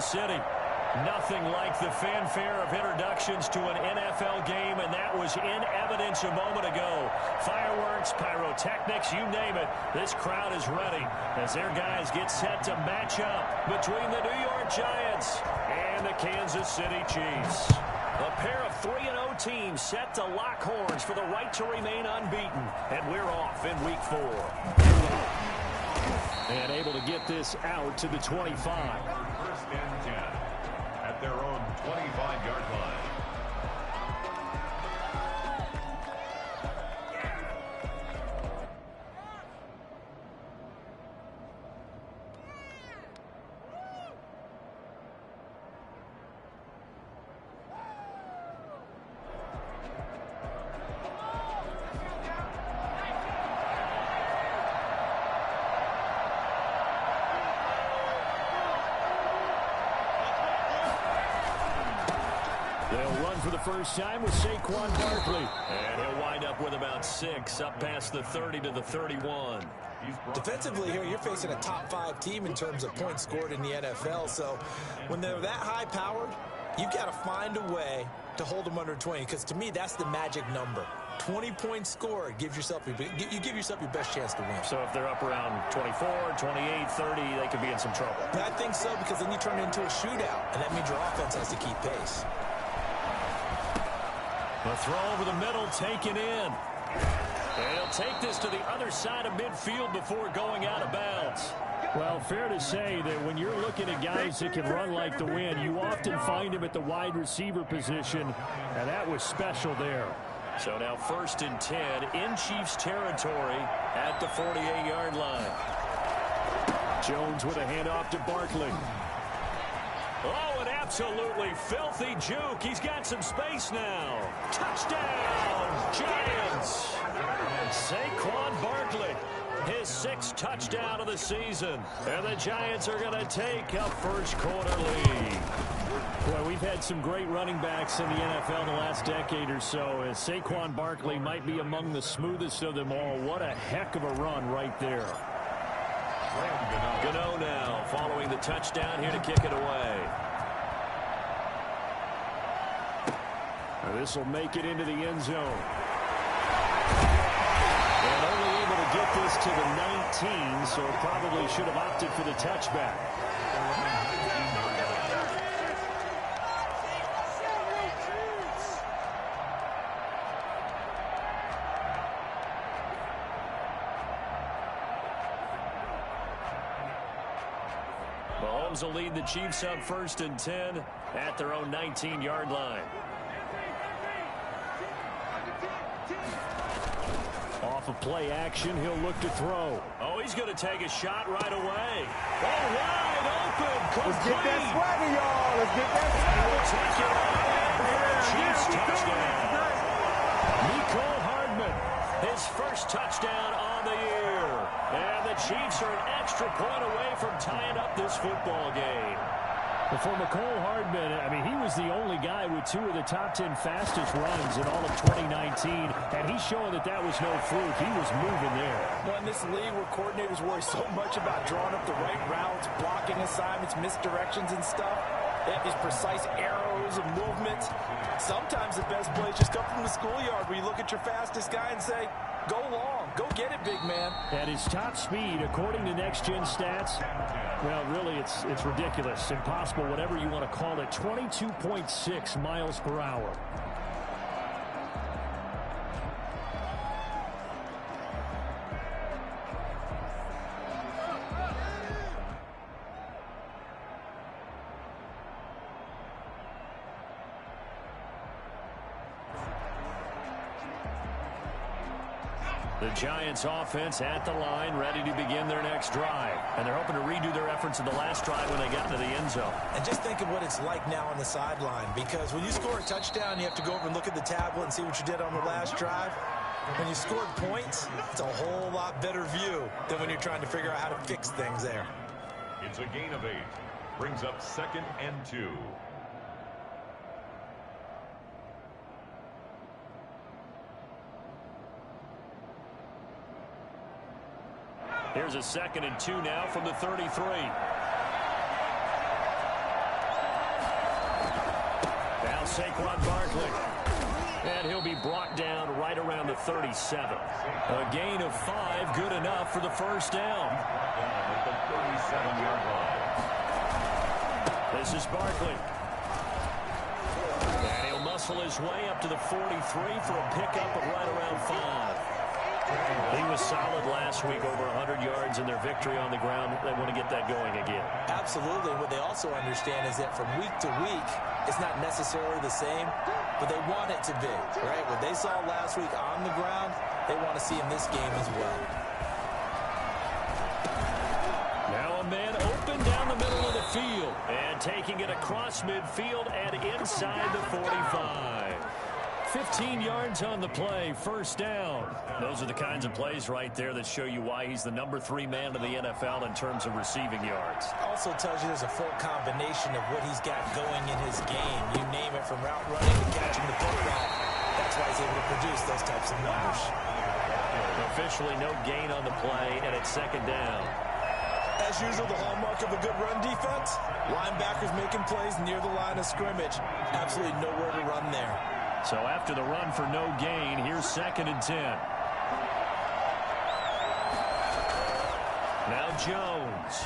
City. Nothing like the fanfare of introductions to an NFL game, and that was in evidence a moment ago. Fireworks, pyrotechnics, you name it. This crowd is ready as their guys get set to match up between the New York Giants and the Kansas City Chiefs. A pair of 3-0 teams set to lock horns for the right to remain unbeaten, and we're off in Week 4. And able to get this out to the 25. First and 10 at their own 25-yard line. They'll run for the first time with Saquon Barkley. And he'll wind up with about 6, up past the 30 to the 31. Defensively here, you're facing a top 5 team in terms of points scored in the NFL. So when they're that high-powered, you've got to find a way to hold them under 20. Because to me, that's the magic number. 20 points scored, you give yourself your best chance to win. So if they're up around 24, 28, 30, they could be in some trouble. I think so, because then you turn it into a shootout, and that means your offense has to keep pace. The throw over the middle, taken in. And he'll take this to the other side of midfield before going out of bounds. Well, fair to say that when you're looking at guys that can run like the wind, you often find him at the wide receiver position, and that was special there. So now 1st and 10 in Chiefs territory at the 48-yard line. Jones with a handoff to Barkley. Oh, an absolutely filthy juke. He's got some space now. Touchdown, Giants. Saquon Barkley, his 6th touchdown of the season. And the Giants are going to take a first-quarter lead. Boy, we've had some great running backs in the NFL in the last decade or so, as Saquon Barkley might be among the smoothest of them all. What a heck of a run right there. Gano now following the touchdown here to kick it away. This will make it into the end zone. And only able to get this to the 19, so probably should have opted for the touchback. Mahomes will lead the Chiefs up 1st and 10 at their own 19-yard line. Off of play action, he'll look to throw. Oh, he's going to take a shot right away. Oh, wide open. Complete. Let's get that swagger, y'all. Let's get that swagger. Take it away. Chiefs touchdown. Mecole Hardman, his 1st touchdown on the year. And the Chiefs are an extra point away from tying up this football game. Well, for Mecole Hardman, I mean, he was the only guy with 2 of the top 10 fastest runs in all of 2019, and he's showing that that was no fluke. He was moving there. Well, in this league where coordinators worry so much about drawing up the right routes, blocking assignments, misdirections and stuff, they have these precise arrows and movements. Sometimes the best plays just come from the schoolyard where you look at your fastest guy and say, go long, go get it, big man. At his top speed, according to Next Gen Stats, well, really, it's ridiculous, impossible, whatever you want to call it, 22.6 miles per hour. The Giants offense at the line, ready to begin their next drive. And they're hoping to redo their efforts in the last drive when they got into the end zone. And just think of what it's like now on the sideline, because when you score a touchdown, you have to go over and look at the tablet and see what you did on the last drive. When you scored points, it's a whole lot better view than when you're trying to figure out how to fix things there. It's a gain of 8. Brings up 2nd and 2. Here's a 2nd and 2 now from the 33. Saquon Barkley. And he'll be brought down right around the 37. A gain of 5, good enough for the first down. At the 37-yard line. This is Barkley. And he'll muscle his way up to the 43 for a pickup of right around 5. He was solid last week, over 100 yards in their victory on the ground. They want to get that going again. Absolutely. What they also understand is that from week to week, it's not necessarily the same, but they want it to be, right? What they saw last week on the ground, they want to see in this game as well. Now a man open down the middle of the field, and taking it across midfield and inside the 45. 15 yards on the play, first down. Those are the kinds of plays right there that show you why he's the number 3 man in the NFL in terms of receiving yards. Also tells you there's a full combination of what he's got going in his game. You name it, from route running to catching the football. That's why he's able to produce those types of numbers. Officially no gain on the play, and it's second down. As usual, the hallmark of a good run defense, linebackers making plays near the line of scrimmage. Absolutely nowhere to run there. So after the run for no gain, here's 2nd and 10. Now Jones.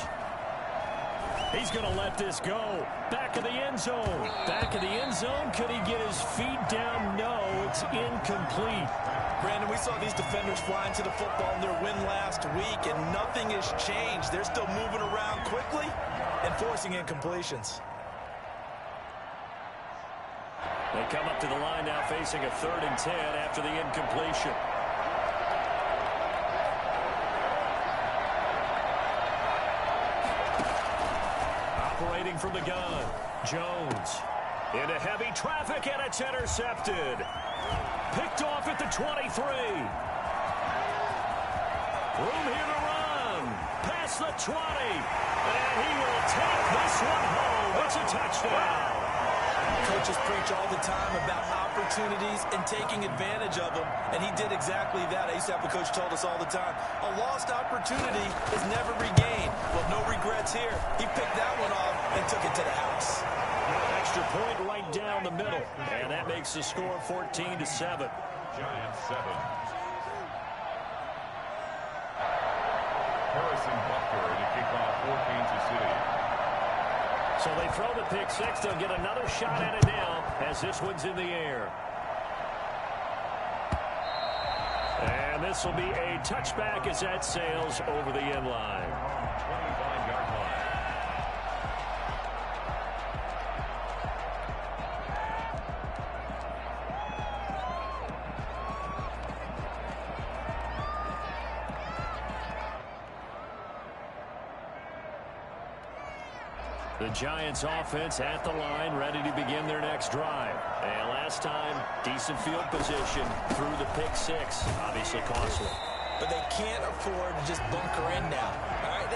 He's going to let this go. Back of the end zone. Back of the end zone. Could he get his feet down? No, it's incomplete. Brandon, we saw these defenders flying to the football in their win last week, and nothing has changed. They're still moving around quickly and forcing incompletions. They come up to the line now facing a 3rd and 10 after the incompletion. Operating from the gun, Jones. Into heavy traffic, and it's intercepted. Picked off at the 23. Room here to run. Past the 20. And he will take this one home. It's a touchdown. Coaches preach all the time about opportunities and taking advantage of them, and he did exactly that. I used to have a coach told us all the time, a lost opportunity is never regained. Well, no regrets here. He picked that one off and took it to the house. Extra point right down the middle, and that makes the score 14-7. Giants 7. Harrison Butker to kick off for Kansas City. So they throw the pick 6. They'll get another shot at it now as this one's in the air. And this will be a touchback as that sails over the end line. 25-yard line. The Giants offense at the line, ready to begin their next drive. And last time, decent field position through the pick 6. Obviously costly. But they can't afford to just bunker in now. All right,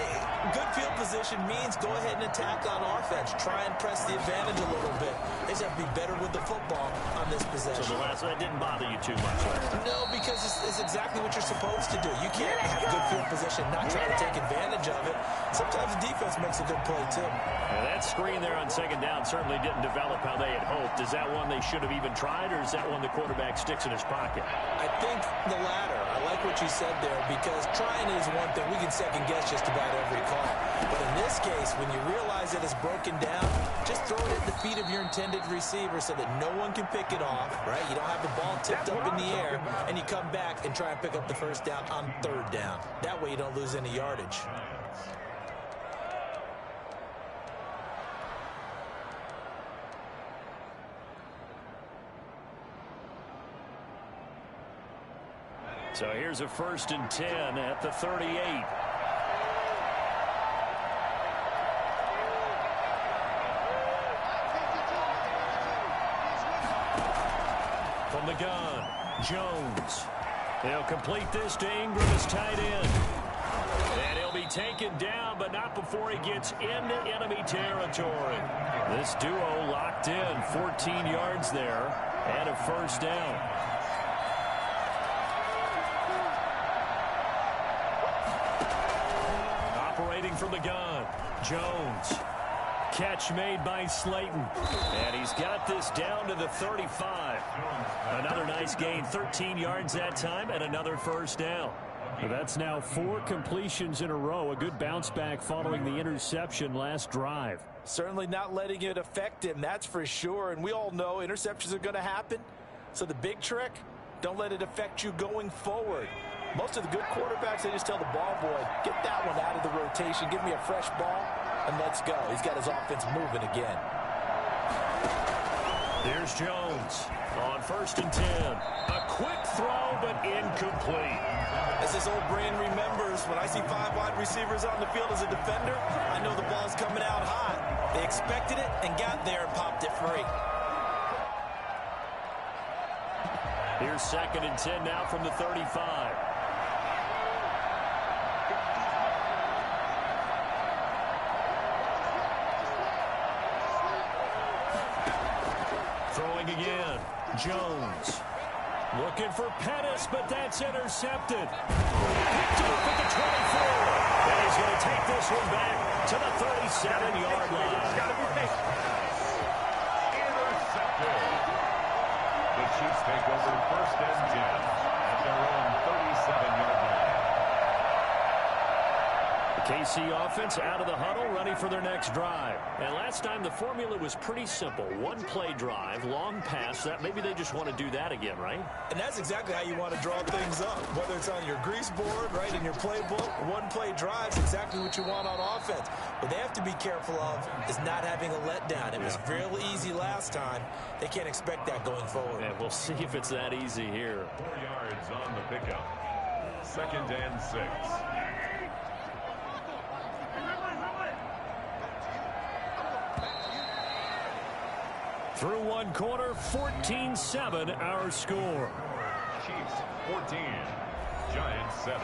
good field position means go ahead and attack on offense. Try and press the advantage a little bit. They just have to be better with the football on this possession. So the last, that didn't bother you too much last time? No, because it's exactly what you're supposed to do. You can't have good field position, not try to take advantage of it. Sometimes the defense makes a good play, too. Now that screen there on second down certainly didn't develop how they had hoped. Is that one they should have even tried, or is that one the quarterback sticks in his pocket? I think the latter. I like what you said there, because trying is one thing. We can second-guess just about every call. But in this case, when you realize that it's broken down, just throw it at the feet of your intended receiver so that no one can pick it off, right? You don't have the ball tipped up in the air, and you come back and try and pick up the first down on 3rd down. That way you don't lose any yardage. So here's a 1st and 10 at the 38. From the gun, Jones. He'll complete this to Ingram as tight end. And he'll be taken down, but not before he gets into enemy territory. This duo locked in, 14 yards there, and a first down. Operating from the gun, Jones. catch made by Slayton. And he's got this down to the 35. Another nice gain, 13 yards that time, and another first down. Well, that's now 4 completions in a row. A good bounce back following the interception last drive. Certainly not letting it affect him, that's for sure. And we all know interceptions are going to happen. So the big trick, don't let it affect you going forward. Most of the good quarterbacks, they just tell the ball boy, get that one out of the rotation, give me a fresh ball, and let's go. He's got his offense moving again. Here's Jones on 1st and 10. A quick throw, but incomplete. As this old brain remembers, when I see 5 wide receivers on the field as a defender, I know the ball's coming out hot. They expected it and got there and popped it free. Here's 2nd and 10 now from the 35. Throwing again. Jones. Looking for Pettis, but that's intercepted. Picked up at the 24. And he's going to take this one back to the 37-yard line. Intercepted. The Chiefs take over 1st and 10 at their own 37-yard line. The KC offense out of the huddle, ready for their next drive. And last time the formula was pretty simple. 1-play drive, long pass. That maybe they just want to do that again, right? And that's exactly how you want to draw things up. Whether it's on your grease board, right, in your playbook, 1-play drives, exactly what you want on offense. What they have to be careful of is not having a letdown. It was real easy last time. They can't expect that going forward. And we'll see if it's that easy here. 4 yards on the pickup. 2nd and 6. Through 1 quarter, 14-7 our score. Chiefs 14, Giants 7.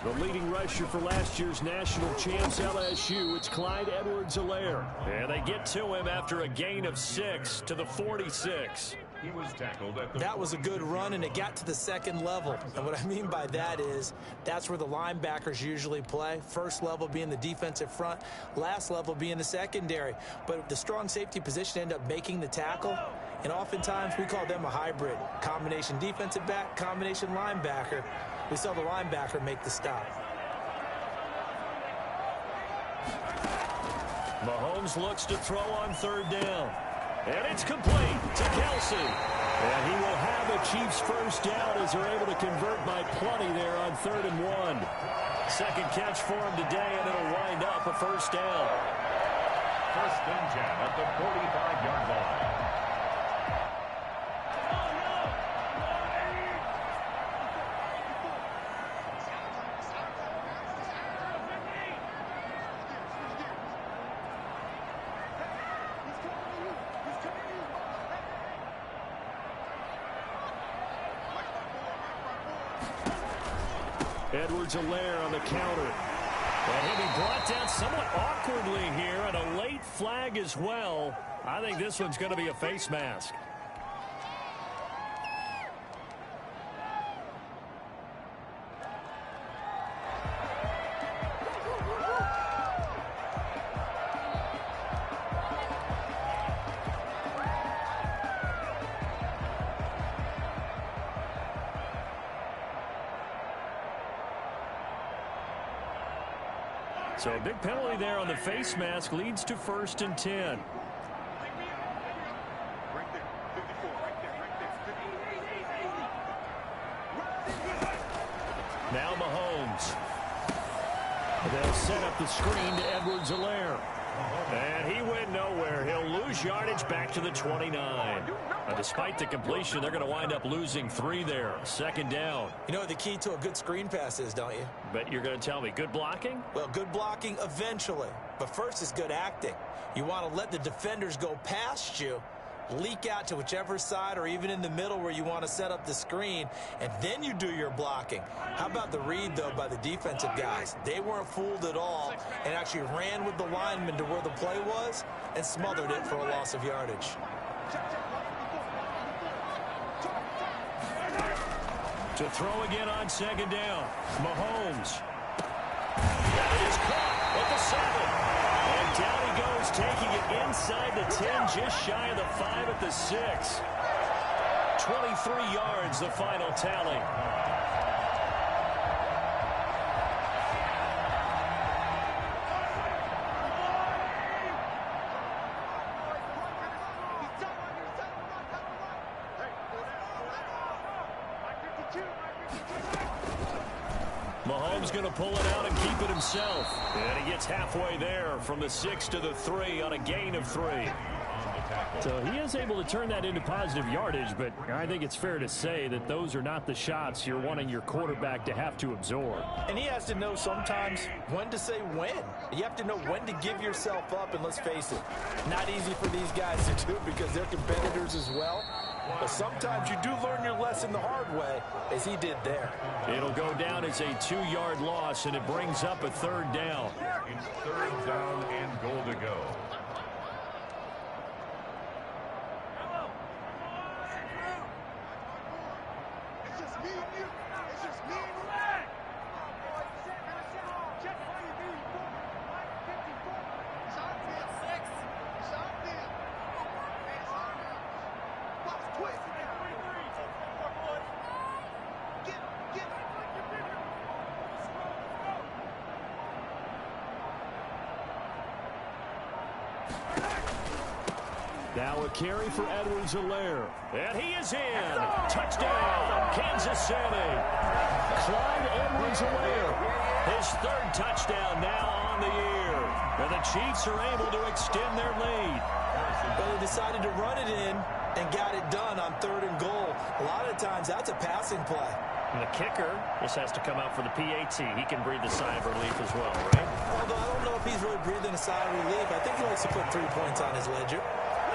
The leading rusher for last year's national champs, LSU, it's Clyde Edwards-Helaire. And they get to him after a gain of 6 to the 46. He was tackled at the... That was a good run, and it got to the 2nd level. And what I mean by that is that's where the linebackers usually play. First level being the defensive front, last level being the secondary. But the strong safety position ended up making the tackle. And oftentimes we call them a hybrid. Combination defensive back, combination linebacker. We saw the linebacker make the stop. Mahomes looks to throw on 3rd down. And it's complete to Kelsey. And he will have a Chiefs first down as they're able to convert by plenty there on 3rd and 1. Second catch for him today, and it'll wind up a first down. 1st and 10 at the 45-yard line. Edwards-Helaire on the counter. And he'll be brought down somewhat awkwardly here, and a late flag as well. I think this one's going to be a face mask. So a big penalty there on the face mask leads to 1st and 10. Now Mahomes. They'll set up the screen to Edwards-Helaire. And he went nowhere. He'll lose yardage back to the 29. Despite the completion, they're going to wind up losing 3 there. Second down. You know what the key to a good screen pass is, don't you? Bet you're going to tell me good blocking? Well, good blocking eventually. But first is good acting. You want to let the defenders go past you, leak out to whichever side or even in the middle where you want to set up the screen, and then you do your blocking. How about the read, though, by the defensive guys? They weren't fooled at all and actually ran with the lineman to where the play was and smothered it for a loss of yardage. To throw again on second down. Mahomes. That is caught at the 7. And down he goes, taking it inside the 10, just shy of the 5 at the 6. 23 yards, the final tally. Mahomes going to pull it out and keep it himself. And he gets halfway there from the 6 to the 3 on a gain of 3. So he is able to turn that into positive yardage, but I think it's fair to say that those are not the shots you're wanting your quarterback to have to absorb. And he has to know sometimes when to say when. You have to know when to give yourself up, and let's face it, not easy for these guys to do because they're competitors as well. But sometimes you do learn your lesson the hard way, as he did there. It'll go down as a 2-yard loss, and it brings up a 3rd down. It's 3rd down and goal to go. Now a carry for Edwards-Helaire. And he is in. Touchdown, Kansas City. Clyde Edwards-Helaire. His 3rd touchdown now on the year. And the Chiefs are able to extend their lead. But they decided to run it in and got it done on 3rd and goal. A lot of times that's a passing play. And the kicker just has to come out for the PAT. He can breathe a sigh of relief as well, right? Although I don't know if he's really breathing a sigh of relief. I think he likes to put 3 points on his ledger.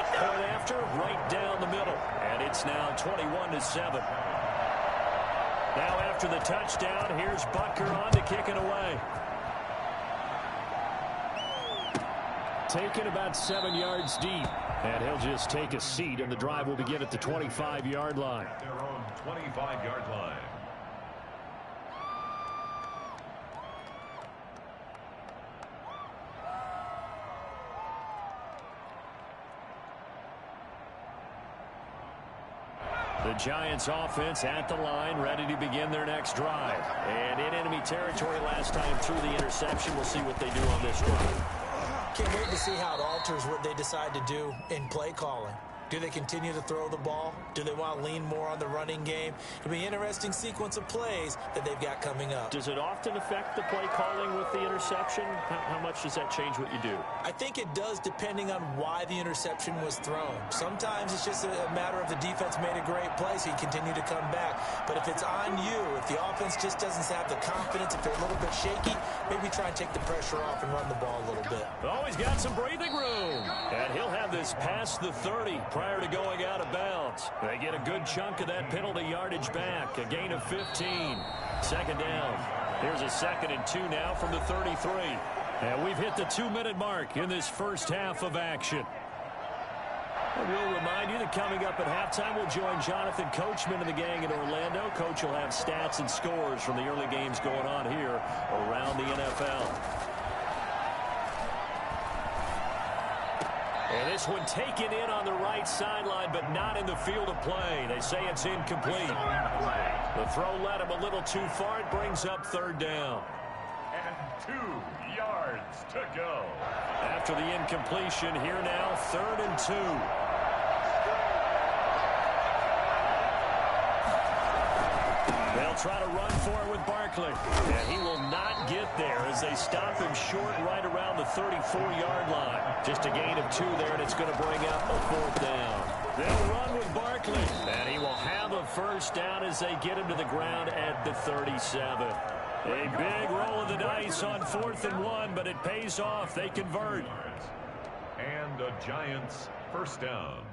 Point after, right down the middle. And it's now 21-7. Now after the touchdown, here's Butker on to kick it away. Taken about 7 yards deep. And he'll just take a seat, and the drive will begin at the 25-yard line. Their own 25-yard line. The Giants offense at the line, ready to begin their next drive. And in enemy territory last time through the interception. We'll see what they do on this drive. Can't wait to see how it alters what they decide to do in play calling. Do they continue to throw the ball? Do they want to lean more on the running game? It'll be an interesting sequence of plays that they've got coming up. Does it often affect the play calling with the interception? How much does that change what you do? I think it does depending on why the interception was thrown. Sometimes it's just a matter of the defense made a great play, so you continue to come back. But if it's on you, if the offense just doesn't have the confidence, if they're a little bit shaky, maybe try and take the pressure off and run the ball a little bit. Oh, he's got some breathing room. And he'll have this past the 30 prior to going out of bounds. They get a good chunk of that penalty yardage back. A gain of 15. Second down. Here's a 2nd and 2 now from the 33. And we've hit the 2-minute mark in this first half of action. And we'll remind you that coming up at halftime, we'll join Jonathan Coachman and the gang in Orlando. Coach will have stats and scores from the early games going on here around the NFL. And this one taken in on the right sideline, but not in the field of play. They say it's incomplete. The throw led him a little too far. It brings up 3rd down. And 2 yards to go. After the incompletion, here now, 3rd and 2. They'll try to run for it with Barkley. And he will not get there as they stop him short right around the 34-yard line. Just a gain of 2 there, and it's going to bring up a 4th down. They'll run with Barkley. And he will have a first down as they get him to the ground at the 37. A big roll of the dice on 4th and 1, but it pays off. They convert. And the Giants first down.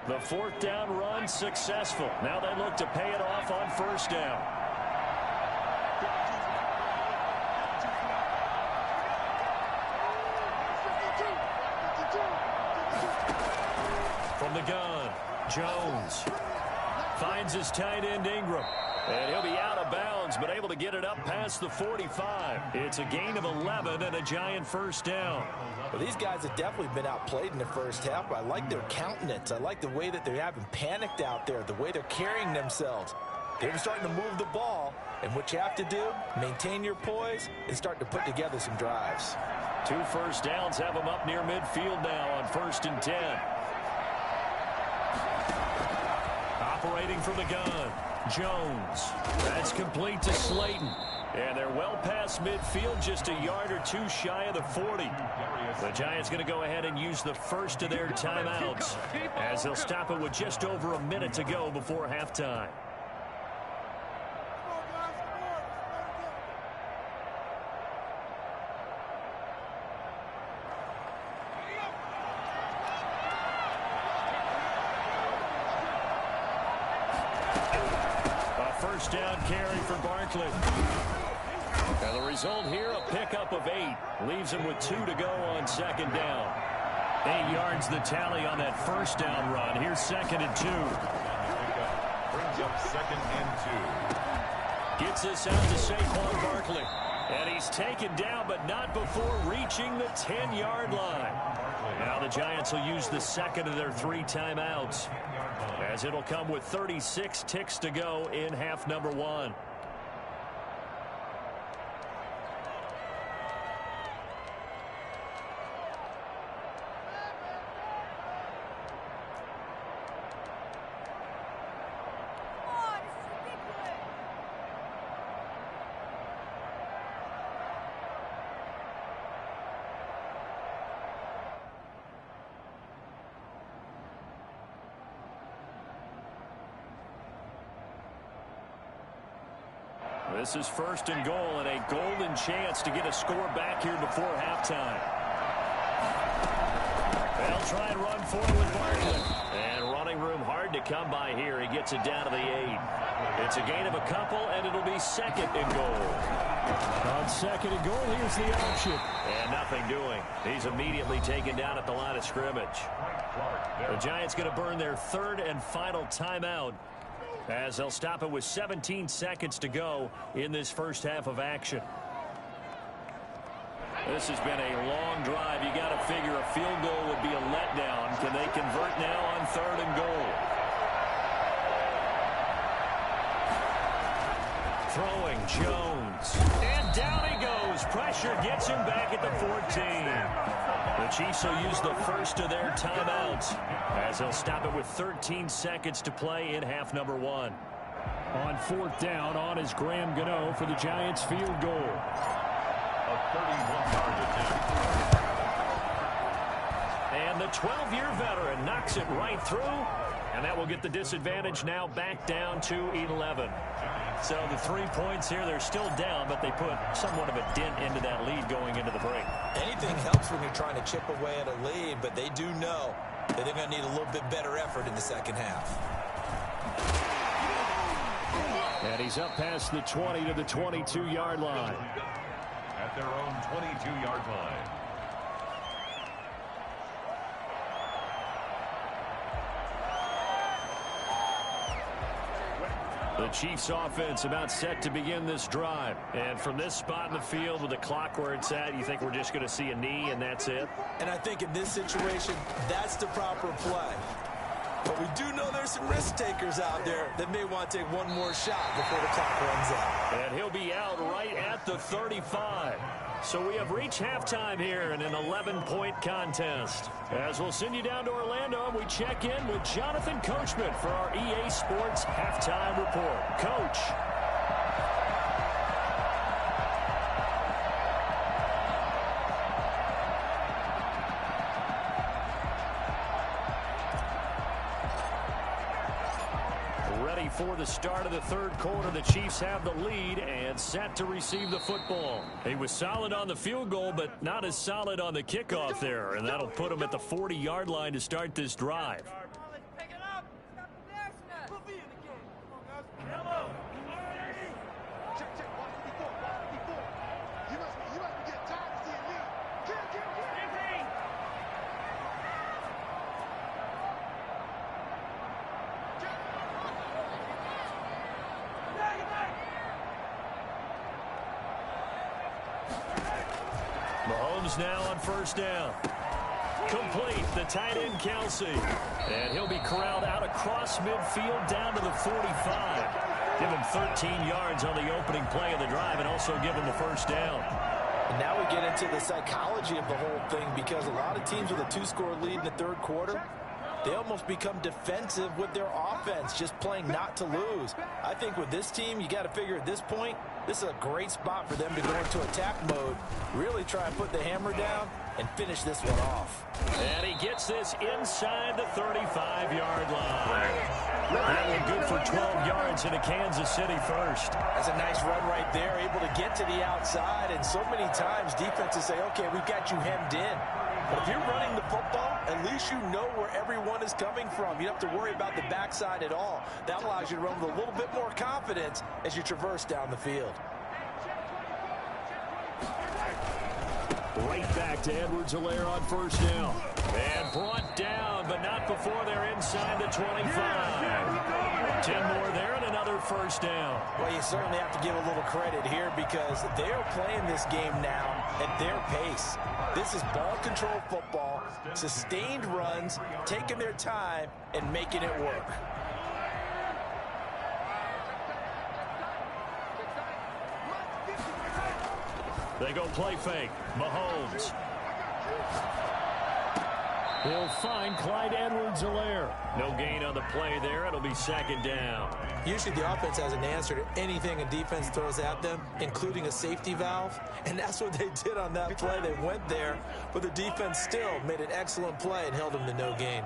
The 4th down run successful. Now they look to pay it off on 1st down. From the gun, Jones finds his tight end Ingram. And he'll be out of bounds, but able to get it up past the 45. It's a gain of 11 and a Giant first down. Well, these guys have definitely been outplayed in the first half, but I like their countenance. I like the way that they haven't panicked out there, the way they're carrying themselves. They're starting to move the ball, and what you have to do, maintain your poise and start to put together some drives. 2 first downs have them up near midfield now on 1st and 10. Operating from the gun, Jones. That's complete to Slayton. And they're well past midfield, just a yard or 2 shy of the 40. The Giants going to go ahead and use the first of their timeouts as they'll stop it with just over a minute to go before halftime. A first down carry for Barkley. And the result here, a pickup of 8. Leaves him with 2 to go on 2nd down. 8 yards the tally on that first down run. Here's 2nd and 2. Brings up 2nd and 2. Gets this out to Saquon Barkley. And he's taken down, but not before reaching the 10-yard line. Now the Giants will use the second of their 3 timeouts, as it'll come with 36 ticks to go in half number 1. This is 1st and goal, and a golden chance to get a score back here before halftime. They'll try and run forward with Barkley. And running room hard to come by here. He gets it down to the 8. It's a gain of a couple, and it'll be 2nd and goal. On 2nd and goal, here's the option. And nothing doing. He's immediately taken down at the line of scrimmage. The Giants going to burn their 3rd and final timeout, as they'll stop it with 17 seconds to go in this first half of action. This has been a long drive. You got to figure a field goal would be a letdown. Can they convert now on 3rd and goal? Throwing Jones. And down he goes. Pressure gets him back at the 14. The Chiefs will use the first of their timeouts, as they'll stop it with 13 seconds to play in half number 1. On 4th down, on is Graham Gano for the Giants field goal. A 31-yard attempt. And the 12-year veteran knocks it right through, and that will get the disadvantage now back down to 11. So the 3 points here, they're still down, but they put somewhat of a dent into that lead going into the break. Anything helps when you're trying to chip away at a lead, but they do know that they're going to need a little bit better effort in the second half. And he's up past the 20 to the 22-yard line. At their own 22-yard line. The Chiefs offense about set to begin this drive. And from this spot in the field with the clock where it's at, you think we're just going to see a knee and that's it? And I think in this situation, that's the proper play. But we do know there's some risk takers out there that may want to take one more shot before the clock runs out. And he'll be out right at the 35. So we have reached halftime here in an 11-point contest. As we'll send you down to Orlando, we check in with Jonathan Coachman for our EA Sports Halftime Report. Coach. For the start of the third quarter, the Chiefs have the lead and set to receive the football. He was solid on the field goal, but not as solid on the kickoff there, and that'll put him at the 40-yard line to start this drive. Mahomes now on first down. Complete, the tight end Kelsey. And he'll be corralled out across midfield down to the 45. Give him 13 yards on the opening play of the drive and also give him a first down. And now we get into the psychology of the whole thing, because a lot of teams with a 2-score lead in the third quarter, they almost become defensive with their offense, just playing not to lose. I think with this team, you got to figure at this point, this is a great spot for them to go into attack mode, really try and put the hammer down and finish this one off. And he gets this inside the 35-yard line. That one good for 12 yards into Kansas City first. That's a nice run right there, able to get to the outside. And so many times defenses say, okay, we've got you hemmed in. But if you're running the football, at least you know where everyone is coming from. You don't have to worry about the backside at all. That allows you to run with a little bit more confidence as you traverse down the field. Right back to Edwards-Helaire on first down. And brought down, but not before they're inside the 25. 10 more there and another first down. Well, you certainly have to give a little credit here, because they're playing this game now at their pace. This is ball control football, sustained runs, taking their time and making it work. They go play fake. Mahomes. He'll find Clyde Edwards-Helaire. No gain on the play there. It'll be second down. Usually the offense has an answer to anything a defense throws at them, including a safety valve. And that's what they did on that play. They went there, but the defense still made an excellent play and held them to no gain.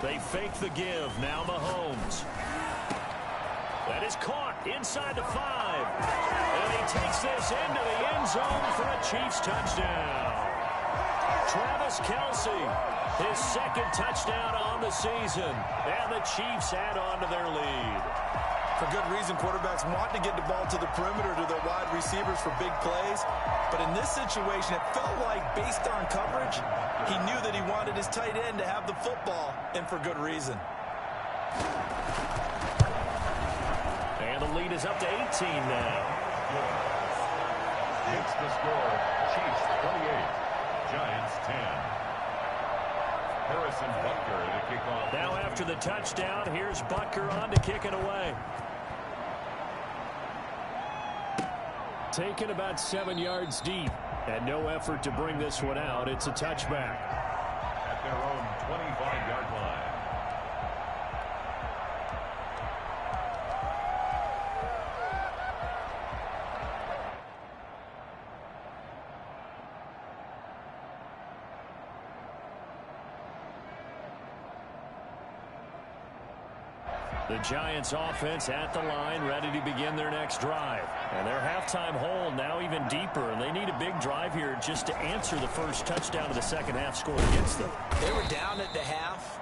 They fake the give. Now Mahomes. That is caught inside the 5. And he takes this into the end zone for a Chiefs touchdown. Travis Kelce, his second touchdown on the season. And the Chiefs add on to their lead. For good reason, quarterbacks want to get the ball to the perimeter to their wide receivers for big plays. But in this situation, it felt like, based on coverage, he knew that he wanted his tight end to have the football, and for good reason. And the lead is up to 18 now. It's the score. Chiefs 28, Giants 10. Harrison Butker to kick off. Now after the touchdown, here's Butker on to kick it away. Taken about 7 yards deep. And no effort to bring this one out. It's a touchback. At their own 25-yard line. The Giants offense at the line, ready to begin their next drive. And their halftime hole now even deeper, and they need a big drive here just to answer the first touchdown of the second half scored against them. They were down at the half.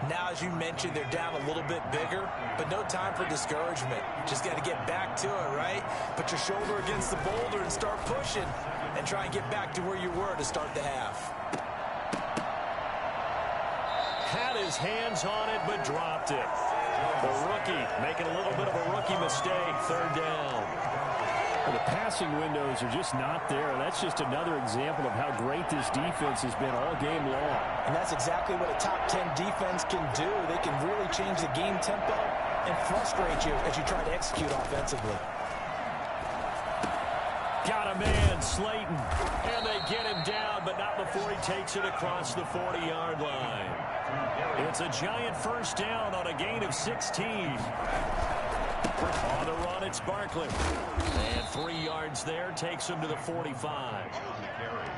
Now, as you mentioned, they're down a little bit bigger, but no time for discouragement. Just got to get back to it, right? Put your shoulder against the boulder and start pushing, and try and get back to where you were to start the half. Had his hands on it, but dropped it. The rookie making a little bit of a rookie mistake. Third down. Well, the passing windows are just not there. That's just another example of how great this defense has been all game long. And that's exactly what a top 10 defense can do. They can really change the game tempo and frustrate you as you try to execute offensively. Got a man, Slayton. And they get him down, but not before he takes it across the 40-yard line. It's a Giant first down on a gain of 16. On the run, it's Barkley. And 3 yards there takes him to the 45.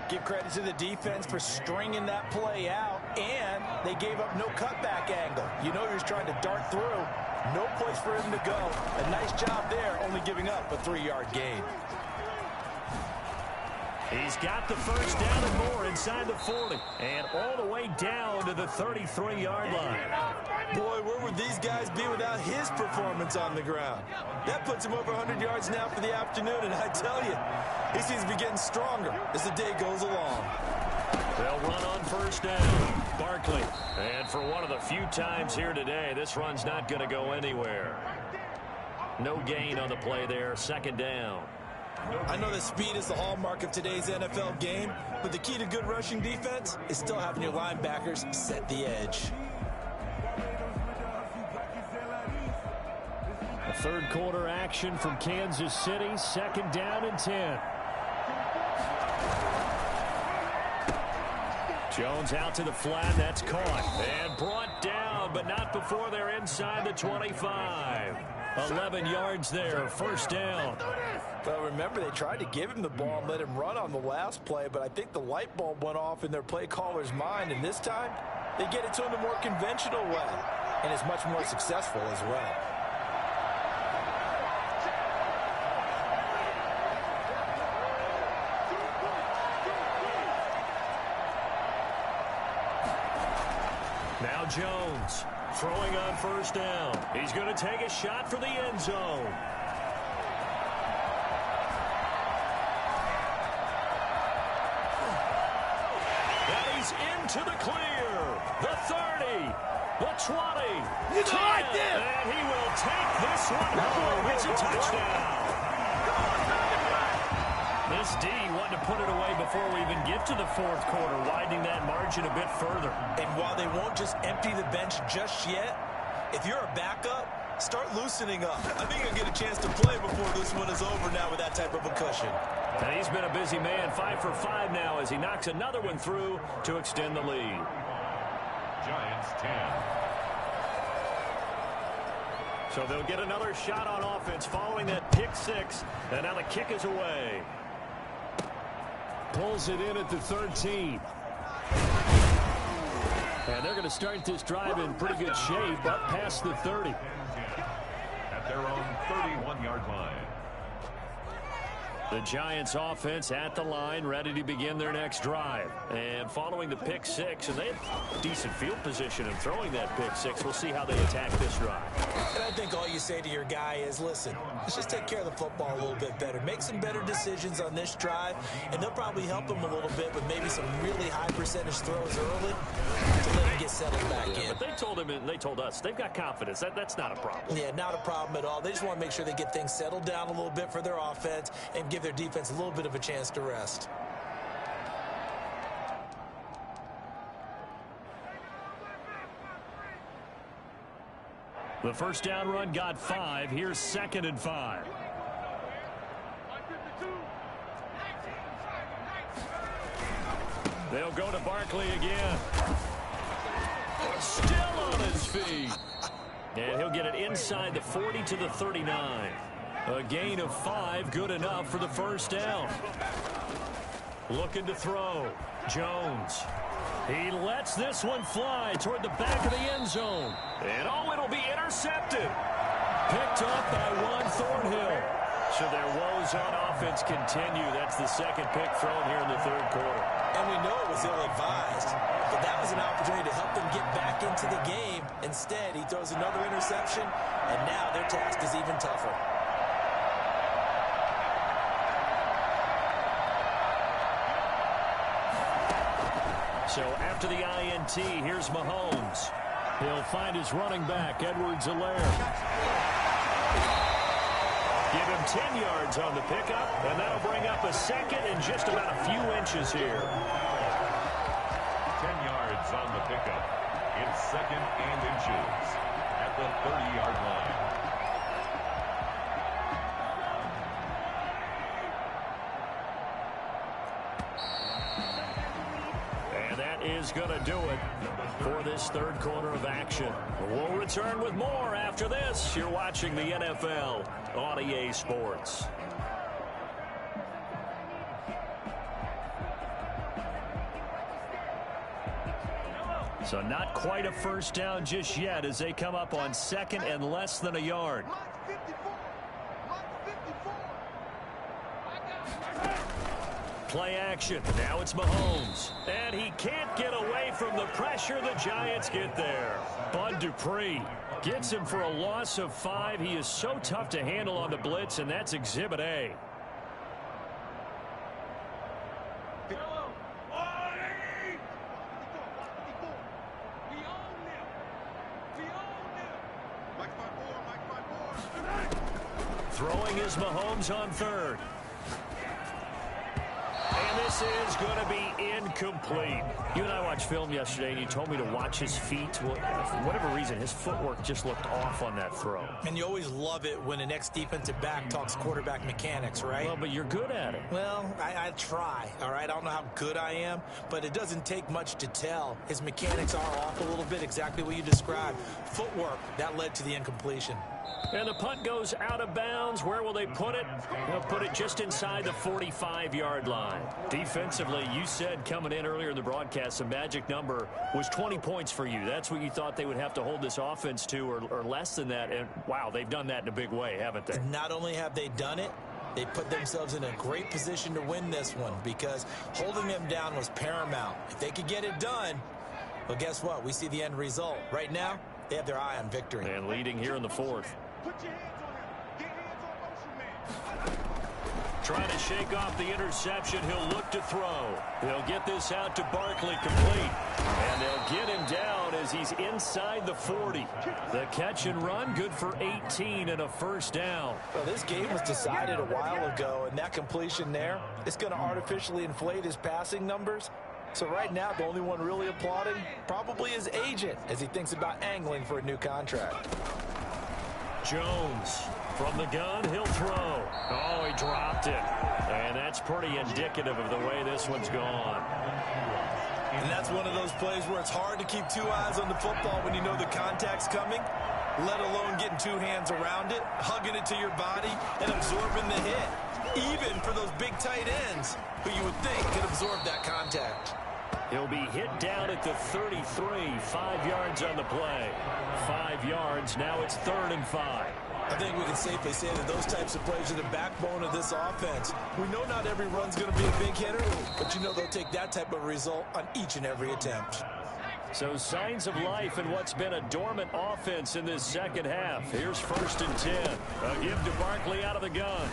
Give credit to the defense for stringing that play out, and they gave up no cutback angle. You know he was trying to dart through. No place for him to go. A nice job there, only giving up a 3-yard gain. He's got the first down and more inside the 40. And all the way down to the 33-yard line. Boy, where would these guys be without his performance on the ground? That puts him over 100 yards now for the afternoon, and I tell you, he seems to be getting stronger as the day goes along. They'll run on first down. Barkley. And for one of the few times here today, this run's not going to go anywhere. No gain on the play there. Second down. I know that speed is the hallmark of today's NFL game, but the key to good rushing defense is still having your linebackers set the edge. A third quarter action from Kansas City. Second down and 10. Jones out to the flat. That's caught and brought down, but not before they're inside the 25. 11 yards there. First down. Well, remember, they tried to give him the ball and let him run on the last play, but I think the light bulb went off in their play caller's mind, and this time they get it to him the more conventional way, and it's much more successful as well. Now Jones throwing on first down. He's going to take a shot for the end zone. And he's into the clear. The 30, the 20, 10, and he will take this one home. It's a touchdown. This D wanted to put it away before we even get to the fourth quarter, widening that margin a bit further. And while they won't just empty the bench just yet, if you're a backup, start loosening up. I think you'll get a chance to play before this one is over now with that type of a cushion. And he's been a busy man, 5 for 5 now as he knocks another one through to extend the lead. Giants 10. So they'll get another shot on offense following that pick six, and now the kick is away. Pulls it in at the 13. And they're going to start this drive in pretty good shape up past the 30. At their own 31-yard line. The Giants offense at the line, ready to begin their next drive. And following the pick six, and they have decent field position in throwing that pick six. We'll see how they attack this drive. And I think all you say to your guy is, listen, let's just take care of the football a little bit better. Make some better decisions on this drive, and they'll probably help him a little bit with maybe some really high percentage throws early to let him get settled back in. But they told him, and they told us, they've got confidence. That's not a problem. Yeah, not a problem at all. They just want to make sure they get things settled down a little bit for their offense and give their defense a little bit of a chance to rest. The first down run got 5. Here's 2nd and 5. They'll go to Barkley again. Still on his feet. And he'll get it inside the 40 to the 39. A gain of 5, good enough for the first down. Looking to throw. Jones. He lets this one fly toward the back of the end zone. And oh, it'll be intercepted. Picked up by Juan Thornhill. So their woes on offense continue. That's the second pick thrown here in the third quarter. And we know it was ill-advised, but that was an opportunity to help them get back into the game. Instead, he throws another interception, and now their task is even tougher. So after the INT, here's Mahomes. He'll find his running back, Edwards-Helaire. Give him 10 yards on the pickup, and that'll bring up a second and just about a few inches here. 10 yards on the pickup. It's second and inches at the 30-yard line. And that is going to do it for this third quarter of action. We'll return with more after this. You're watching the NFL on EA Sports. So not quite a first down just yet as they come up on second and less than a yard. Play action. Now it's Mahomes. And he can't get away from the pressure. The Giants get there. Bud Dupree gets him for a loss of 5. He is so tough to handle on the blitz, and that's Exhibit A. Throwing is Mahomes on third. And this is going to be incomplete. You and I watched film yesterday, and you told me to watch his feet. Well, for whatever reason, his footwork just looked off on that throw. And you always love it when an ex-defensive back talks quarterback mechanics, right? Well, but you're good at it. Well, I try, all right? I don't know how good I am, but it doesn't take much to tell. His mechanics are off a little bit, exactly what you described. Footwork, that led to the incompletion. And the punt goes out of bounds. Where will they put it? They'll put it just inside the 45-yard line. Defensively, you said coming in earlier in the broadcast, the magic number was 20 points for you. That's what you thought they would have to hold this offense to, or less than that. And, wow, they've done that in a big way, haven't they? Not only have they done it, they put themselves in a great position to win this one because holding them down was paramount. If they could get it done, well, guess what? We see the end result. Right now, they have their eye on victory. And leading here in the fourth. Put your hands on him. Get hands on motion, man. Trying to shake off the interception. He'll look to throw. They'll get this out to Barkley complete. And they'll get him down as he's inside the 40. The catch and run, good for 18 and a first down. Well, this game was decided a while ago, and that completion there is going to artificially inflate his passing numbers. So right now, the only one really applauding probably his agent as he thinks about angling for a new contract. Jones from the gun, he'll throw. Oh, he dropped it. And that's pretty indicative of the way this one's gone. And that's one of those plays where it's hard to keep 2 eyes on the football when you know the contact's coming, let alone getting 2 hands around it, hugging it to your body, and absorbing the hit. Even for those big tight ends who you would think could absorb that contact. He'll be hit down at the 33, 5 yards on the play. 5 yards, now it's 3rd and 5. I think we can safely say that those types of plays are the backbone of this offense. We know not every run's going to be a big hitter, but you know they'll take that type of result on each and every attempt. So signs of life in what's been a dormant offense in this second half. Here's 1st and 10. A give to Barkley out of the gun.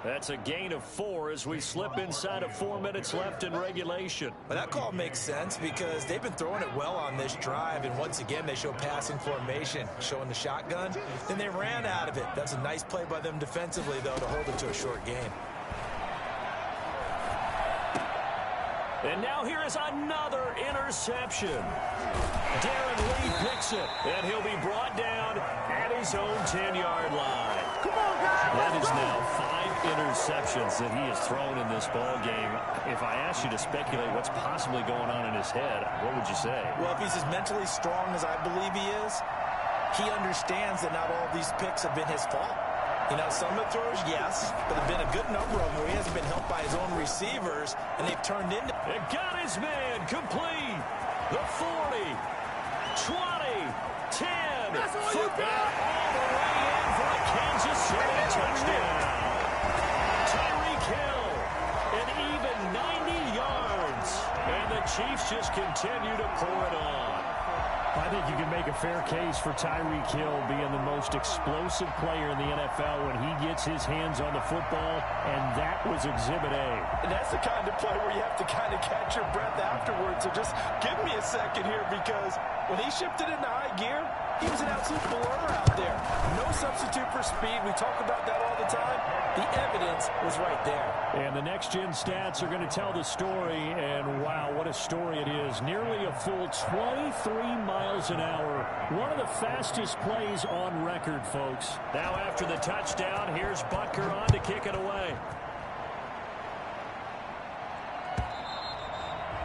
That's a gain of 4 as we slip inside of 4 minutes left in regulation. Well, that call makes sense because they've been throwing it well on this drive, and once again they show passing formation, showing the shotgun. Then they ran out of it. That's a nice play by them defensively, though, to hold it to a short game. And now here is another interception. Darren Lee picks it, and he'll be brought down at his own 10-yard line. Come on, guys. That is now 5 interceptions that he has thrown in this ball game. If I asked you to speculate what's possibly going on in his head, what would you say? Well, if he's as mentally strong as I believe he is, he understands that not all these picks have been his fault. You know, some of the throws, yes, but there have been a good number of them where he hasn't been helped by his own receivers, and they've turned into... It got his man complete. The 40, 20, 10. That's all you got. All the way in for a Kansas City touchdown. Tyreek Hill, an even 90 yards. And the Chiefs just continue to pour it on. I think you can make a fair case for Tyreek Hill being the most explosive player in the NFL when he gets his hands on the football, and that was Exhibit A. And that's the kind of play where you have to kind of catch your breath afterwards. So just give me a second here because When he shifted into high gear, he was an absolute blur out there. No substitute for speed. We talk about that all the time. The evidence was right there. And the next-gen stats are going to tell the story, and wow, what a story it is. Nearly a full 23 miles an hour. One of the fastest plays on record, folks. Now after the touchdown, here's Butker on to kick it away.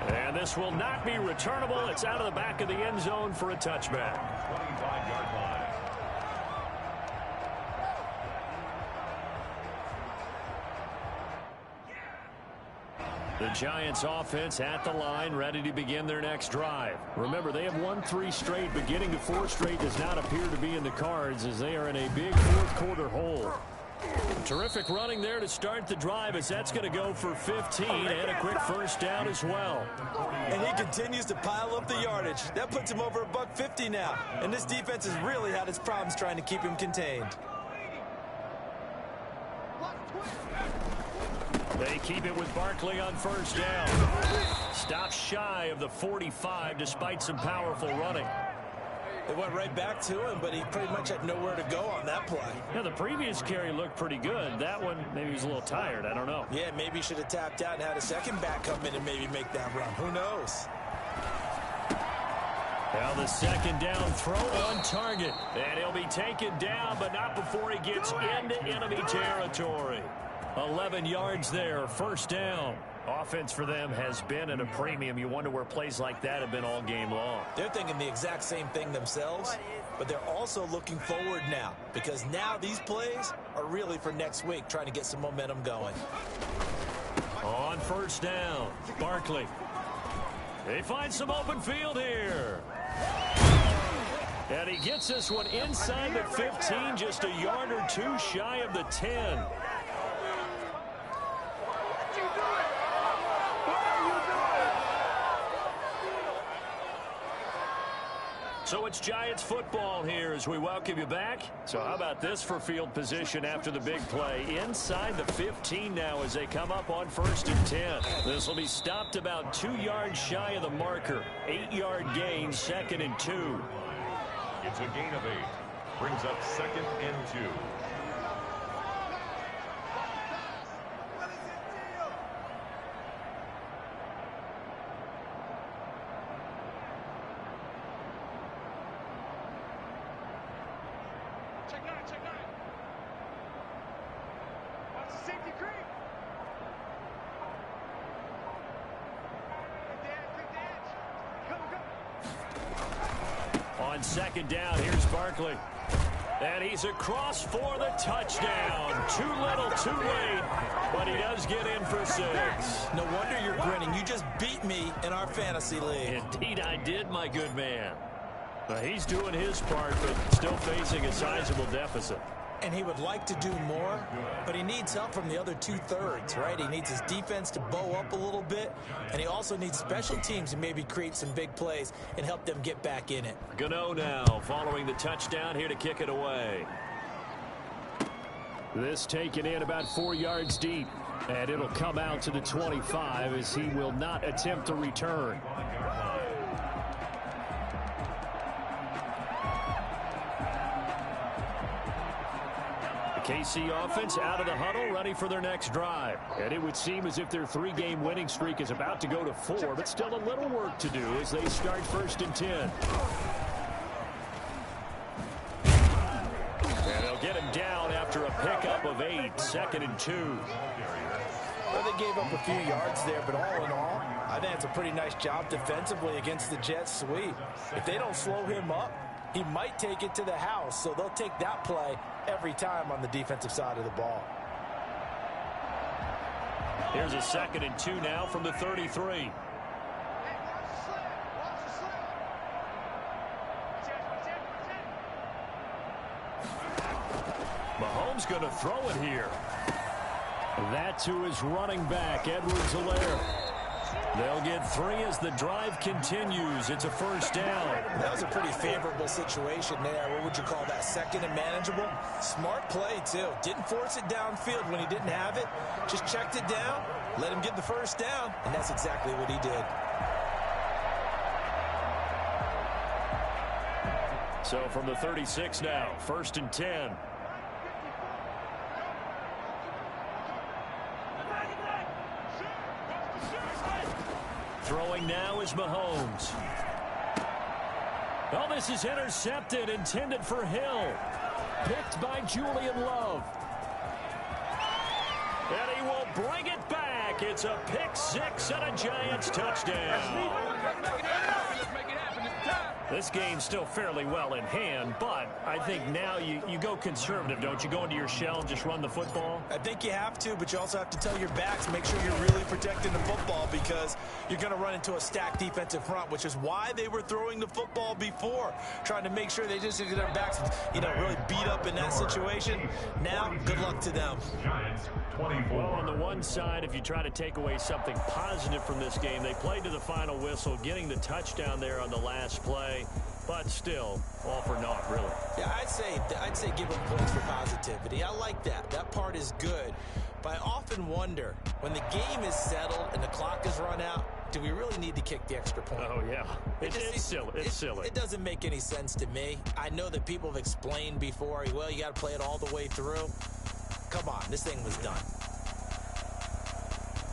And this will not be returnable. It's out of the back of the end zone for a touchback. 25-yard line. The Giants offense at the line, ready to begin their next drive. Remember, they have won 3 straight, but getting to 4 straight does not appear to be in the cards as they are in a big fourth-quarter hole. Terrific running there to start the drive as that's going to go for 15 and a quick first down as well. And he continues to pile up the yardage. That puts him over $150 now. And this defense has really had its problems trying to keep him contained. They keep it with Barkley on first down. Stops shy of the 45 despite some powerful running. They went right back to him, but he pretty much had nowhere to go on that play. Yeah, the previous carry looked pretty good. That one, maybe he was a little tired. I don't know. Yeah, maybe he should have tapped out and had a second back come in and maybe make that run. Who knows? Now the second down throw on target. And he'll be taken down, but not before he gets into enemy territory. 11 yards there, first down. Offense for them has been at a premium. You wonder where plays like that have been all game long. They're thinking the exact same thing themselves, but they're also looking forward now because now these plays are really for next week, trying to get some momentum going. On first down, Barkley. They find some open field here. And he gets this one inside the 15, just a yard or two shy of the 10. So it's Giants football here as we welcome you back. So how about this for field position after the big play? Inside the 15 now as they come up on first and 10. This will be stopped about 2 yards shy of the marker. 8-yard gain, second and 2. It's a gain of 8. Brings up second and 2. On second down, here's Barkley. And he's across for the touchdown. Too little, too late, but he does get in for 6. No wonder you're grinning. You just beat me in our fantasy league. Indeed I did, my good man. He's doing his part, but still facing a sizable deficit. And he would like to do more, but he needs help from the other 2/3, right? He needs his defense to bow up a little bit, and he also needs special teams to maybe create some big plays and help them get back in it. Gano now following the touchdown here to kick it away. This taken in about 4 yards deep, and it'll come out to the 25 as he will not attempt to return. KC offense out of the huddle, ready for their next drive. And it would seem as if their 3-game winning streak is about to go to 4, but still a little work to do as they start first and 10. And they'll get him down after a pickup of 8, second and 2. Well, they gave up a few yards there, but all in all, I think it's a pretty nice job defensively against the Jets sweep. If they don't slow him up, he might take it to the house, so they'll take that play every time on the defensive side of the ball. Here's a second and 2 now from the 33. Mahomes going to throw it here. That to his running back, Edwards-Helaire. They'll get 3 as the drive continues. It's a first down. That was a pretty favorable situation there. What would you call that? Second and manageable? Smart play, too. Didn't force it downfield when he didn't have it. Just checked it down, let him get the first down, and that's exactly what he did. So from the 36 now, 1st and 10. Throwing now is Mahomes. Oh, this is intercepted, intended for Hill. Picked by Julian Love. And he will bring it back. It's a pick six and a Giants touchdown. This game's still fairly well in hand, but I think now you go conservative, don't you? Go into your shell and just run the football? I think you have to, but you also have to tell your backs, make sure you're really protecting the football because you're going to run into a stacked defensive front, which is why they were throwing the football before, trying to make sure they just get their backs, really beat up in that situation. Now, good luck to them. Well, on the one side, if you try to take away something positive from this game, they played to the final whistle, getting the touchdown there on the last play, but still, all for naught, really. Yeah, I'd say give them points for positivity. I like that. That part is good. But I often wonder, when the game is settled and the clock is run out, do we really need to kick the extra point? Oh, yeah. It's silly. It's silly. It doesn't make any sense to me. I know that people have explained before, well, you got to play it all the way through. Come on, this thing was done.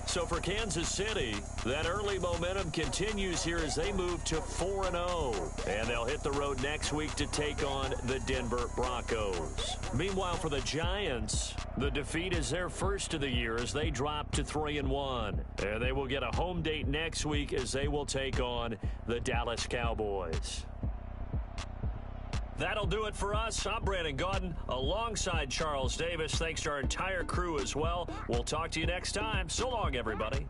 So for Kansas City, that early momentum continues here as they move to 4-0. And they'll hit the road next week to take on the Denver Broncos. Meanwhile, for the Giants, the defeat is their first of the year as they drop to 3-1. And they will get a home date next week as they will take on the Dallas Cowboys. That'll do it for us. I'm Brandon Gaudin alongside Charles Davis. Thanks to our entire crew as well. We'll talk to you next time. So long, everybody.